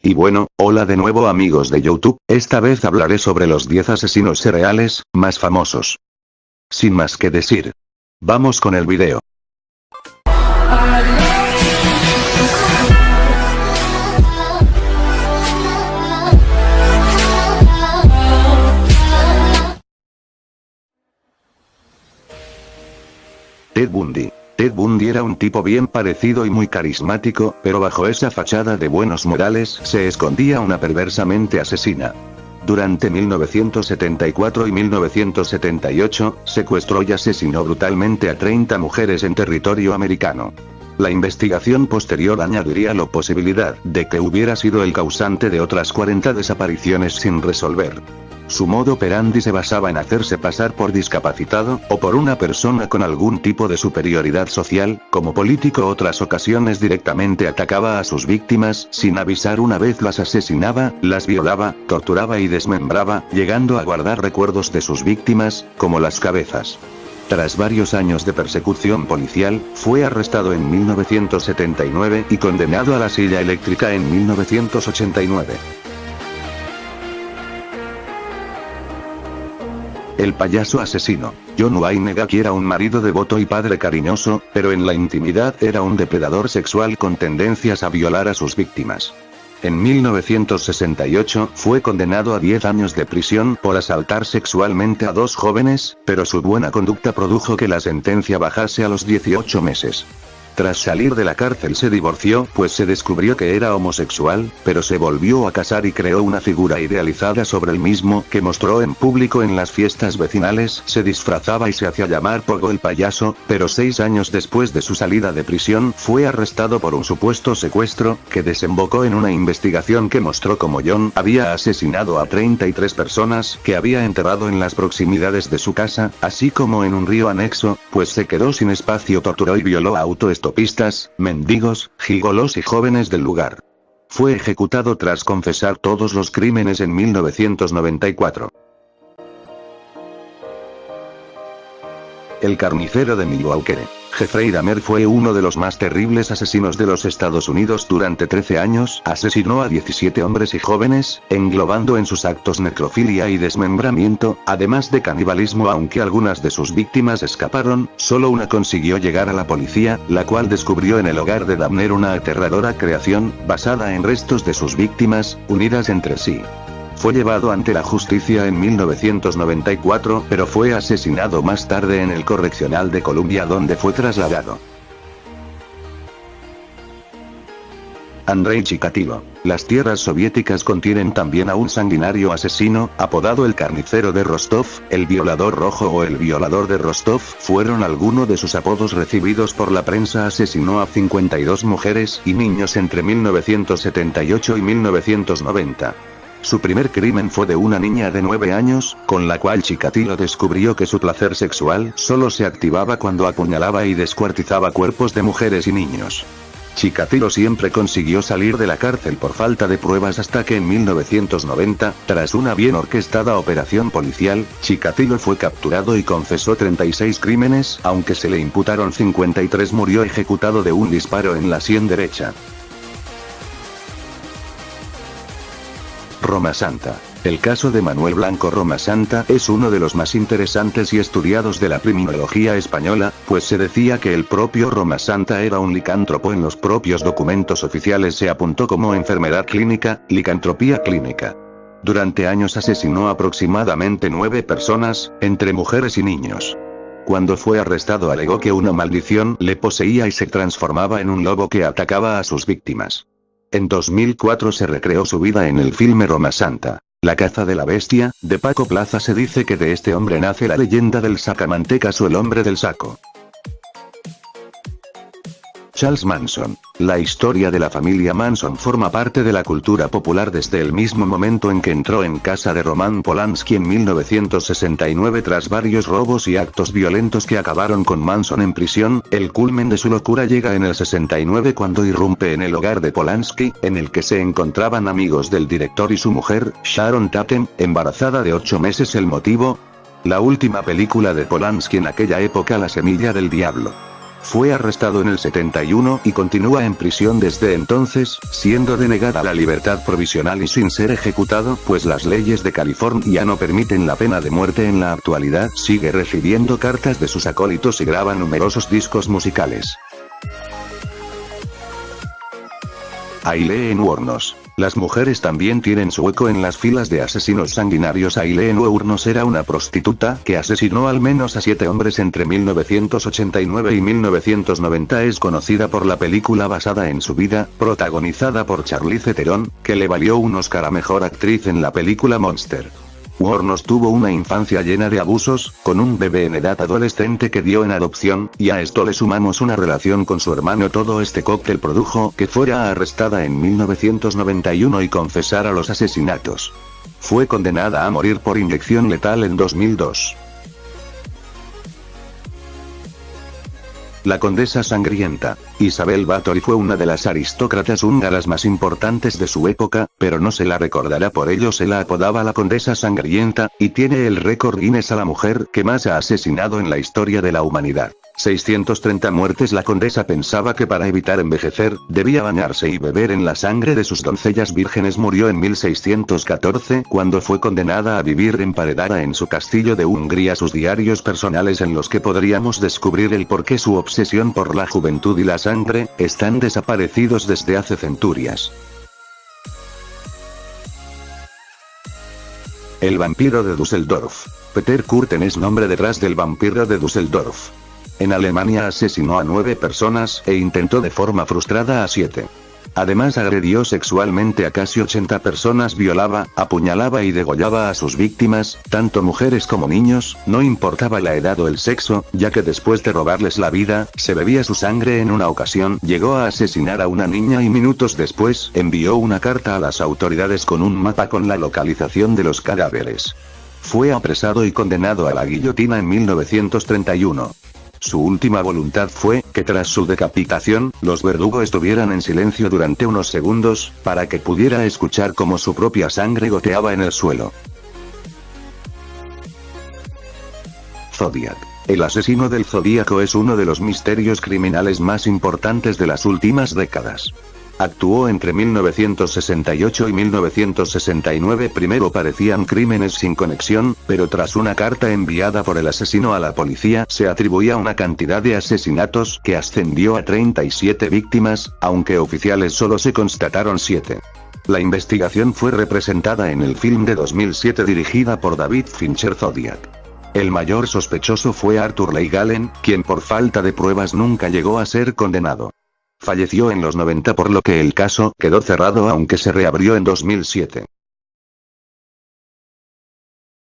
Y bueno, hola de nuevo amigos de YouTube, esta vez hablaré sobre los 10 asesinos seriales más famosos. Sin más que decir, vamos con el video. Ted Bundy. Ted Bundy era un tipo bien parecido y muy carismático, pero bajo esa fachada de buenos modales se escondía una perversa mente asesina. Durante 1974 y 1978, secuestró y asesinó brutalmente a 30 mujeres en territorio americano. La investigación posterior añadiría la posibilidad de que hubiera sido el causante de otras 40 desapariciones sin resolver. Su modo operandi se basaba en hacerse pasar por discapacitado, o por una persona con algún tipo de superioridad social. Como político otras ocasiones directamente atacaba a sus víctimas, sin avisar. Una vez las asesinaba, las violaba, torturaba y desmembraba, llegando a guardar recuerdos de sus víctimas, como las cabezas. Tras varios años de persecución policial, fue arrestado en 1979 y condenado a la silla eléctrica en 1989. El payaso asesino. John Wayne Gacy era un marido devoto y padre cariñoso, pero en la intimidad era un depredador sexual con tendencias a violar a sus víctimas. En 1968 fue condenado a 10 años de prisión por asaltar sexualmente a 2 jóvenes, pero su buena conducta produjo que la sentencia bajase a los 18 meses. Tras salir de la cárcel se divorció, pues se descubrió que era homosexual, pero se volvió a casar y creó una figura idealizada sobre el mismo que mostró en público en las fiestas vecinales. Se disfrazaba y se hacía llamar Pogo el payaso, pero 6 años después de su salida de prisión fue arrestado por un supuesto secuestro, que desembocó en una investigación que mostró cómo John había asesinado a 33 personas que había enterrado en las proximidades de su casa, así como en un río anexo, pues se quedó sin espacio. Torturó y violó a autoestopistas, mendigos, gigolos y jóvenes del lugar. Fue ejecutado tras confesar todos los crímenes en 1994. El carnicero de Milwaukee. Jeffrey Dahmer fue uno de los más terribles asesinos de los Estados Unidos. Durante 13 años, asesinó a 17 hombres y jóvenes, englobando en sus actos necrofilia y desmembramiento, además de canibalismo. Aunque algunas de sus víctimas escaparon, solo una consiguió llegar a la policía, la cual descubrió en el hogar de Dahmer una aterradora creación, basada en restos de sus víctimas, unidas entre sí. Fue llevado ante la justicia en 1994, pero fue asesinado más tarde en el Correccional de Columbia, donde fue trasladado. Andrei Chikatilo. Las tierras soviéticas contienen también a un sanguinario asesino, apodado el carnicero de Rostov, el violador rojo o el violador de Rostov fueron algunos de sus apodos recibidos por la prensa. Asesinó a 52 mujeres y niños entre 1978 y 1990. Su primer crimen fue de una niña de 9 años, con la cual Chikatilo descubrió que su placer sexual solo se activaba cuando apuñalaba y descuartizaba cuerpos de mujeres y niños. Chikatilo siempre consiguió salir de la cárcel por falta de pruebas hasta que en 1990, tras una bien orquestada operación policial, Chikatilo fue capturado y confesó 36 crímenes, aunque se le imputaron 53. Murió ejecutado de un disparo en la sien derecha. Roma Santa. El caso de Manuel Blanco Roma Santa es uno de los más interesantes y estudiados de la criminología española, pues se decía que el propio Roma Santa era un licántropo. En los propios documentos oficiales se apuntó como enfermedad clínica, licantropía clínica. Durante años asesinó aproximadamente 9 personas, entre mujeres y niños. Cuando fue arrestado alegó que una maldición le poseía y se transformaba en un lobo que atacaba a sus víctimas. En 2004 se recreó su vida en el filme Roma Santa. La caza de la bestia, de Paco Plaza. Se dice que de este hombre nace la leyenda del sacamantecas o el hombre del saco. Charles Manson. La historia de la familia Manson forma parte de la cultura popular desde el mismo momento en que entró en casa de Roman Polanski en 1969 tras varios robos y actos violentos que acabaron con Manson en prisión. El culmen de su locura llega en el 69 cuando irrumpe en el hogar de Polanski, en el que se encontraban amigos del director y su mujer, Sharon Tate, embarazada de 8 meses. El motivo: la última película de Polanski en aquella época, La semilla del diablo. Fue arrestado en el 71 y continúa en prisión desde entonces, siendo denegada la libertad provisional y sin ser ejecutado, pues las leyes de California no permiten la pena de muerte en la actualidad. Sigue recibiendo cartas de sus acólitos y graba numerosos discos musicales. Aileen Wuornos. Las mujeres también tienen su hueco en las filas de asesinos sanguinarios. Aileen Wuornos era una prostituta que asesinó al menos a 7 hombres entre 1989 y 1990. Es conocida por la película basada en su vida, protagonizada por Charlize Theron, que le valió un Oscar a Mejor Actriz en la película Monster. Wuornos tuvo una infancia llena de abusos, con un bebé en edad adolescente que dio en adopción, y a esto le sumamos una relación con su hermano. Todo este cóctel produjo que fuera arrestada en 1991 y confesara los asesinatos. Fue condenada a morir por inyección letal en 2002. La condesa sangrienta. Isabel Báthory fue una de las aristócratas húngaras más importantes de su época, pero no se la recordará por ello. Se la apodaba la condesa sangrienta, y tiene el récord Guinness a la mujer que más ha asesinado en la historia de la humanidad. 630 muertes. La condesa pensaba que para evitar envejecer, debía bañarse y beber en la sangre de sus doncellas vírgenes. Murió en 1614, cuando fue condenada a vivir emparedada en su castillo de Hungría. Sus diarios personales, en los que podríamos descubrir el porqué su obsesión por la juventud y la sangre, están desaparecidos desde hace centurias. El vampiro de Düsseldorf. Peter Kürten es nombre detrás del vampiro de Düsseldorf. En Alemania asesinó a 9 personas e intentó de forma frustrada a 7. Además agredió sexualmente a casi 80 personas, violaba, apuñalaba y degollaba a sus víctimas, tanto mujeres como niños, no importaba la edad o el sexo, ya que después de robarles la vida, se bebía su sangre. En una ocasión, llegó a asesinar a una niña y minutos después, envió una carta a las autoridades con un mapa con la localización de los cadáveres. Fue apresado y condenado a la guillotina en 1931. Su última voluntad fue, que tras su decapitación, los verdugos estuvieran en silencio durante unos segundos, para que pudiera escuchar cómo su propia sangre goteaba en el suelo. Zodiac. El asesino del Zodíaco es uno de los misterios criminales más importantes de las últimas décadas. Actuó entre 1968 y 1969. Primero parecían crímenes sin conexión, pero tras una carta enviada por el asesino a la policía, se atribuía una cantidad de asesinatos que ascendió a 37 víctimas, aunque oficiales solo se constataron 7. La investigación fue representada en el film de 2007 dirigida por David Fincher, Zodiac. El mayor sospechoso fue Arthur Leigh Gallen, quien por falta de pruebas nunca llegó a ser condenado. Falleció en los 90, por lo que el caso quedó cerrado, aunque se reabrió en 2007.